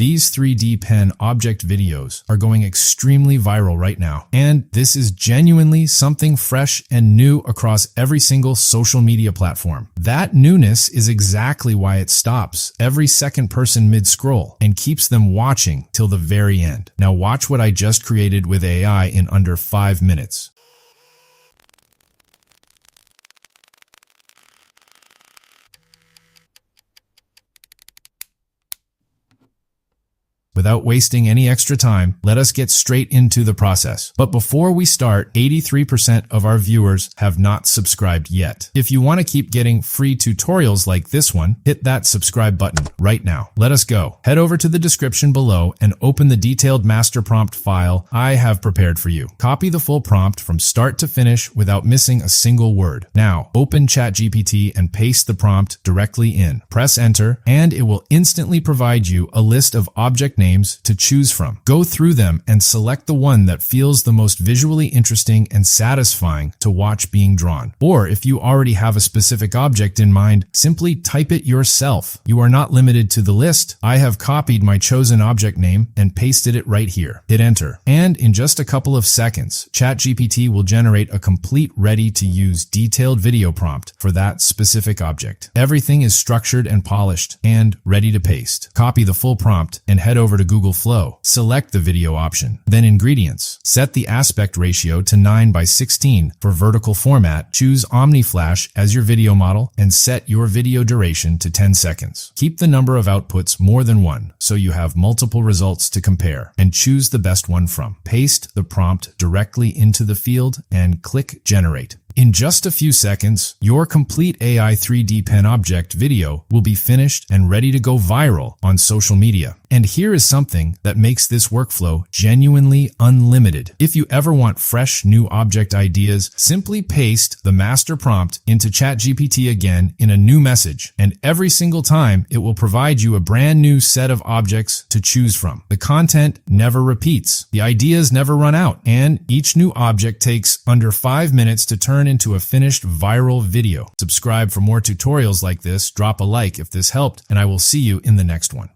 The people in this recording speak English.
These 3D pen object videos are going extremely viral right now, and this is genuinely something fresh and new across every single social media platform. That newness is exactly why it stops every second person mid-scroll and keeps them watching till the very end. Now watch what I just created with AI in under 5 minutes. Without wasting any extra time, let us get straight into the process. But before we start, 83% of our viewers have not subscribed yet. If you want to keep getting free tutorials like this one, hit that subscribe button right now. Let us go. Head over to the description below and open the detailed master prompt file I have prepared for you. Copy the full prompt from start to finish without missing a single word. Now, open ChatGPT and paste the prompt directly in. Press enter, and it will instantly provide you a list of object names to choose from. Go through them and select the one that feels the most visually interesting and satisfying to watch being drawn. Or if you already have a specific object in mind, simply type it yourself. You are not limited to the list. I have copied my chosen object name and pasted it right here. Hit enter. And in just a couple of seconds, ChatGPT will generate a complete ready-to-use detailed video prompt for that specific object. Everything is structured and polished and ready to paste. Copy the full prompt and head over to Google Flow. Select the video option. Then ingredients. Set the aspect ratio to 9:16 for vertical format. Choose OmniFlash as your video model and set your video duration to 10 seconds. Keep the number of outputs more than one so you have multiple results to compare, and choose the best one from. Paste the prompt directly into the field and click Generate. In just a few seconds, your complete AI 3D pen object video will be finished and ready to go viral on social media. And here is something that makes this workflow genuinely unlimited. If you ever want fresh new object ideas, simply paste the master prompt into ChatGPT again in a new message, and every single time it will provide you a brand new set of objects to choose from. The content never repeats, the ideas never run out, and each new object takes under 5 minutes to turn into a finished viral video. Subscribe for more tutorials like this, drop a like if this helped, and I will see you in the next one.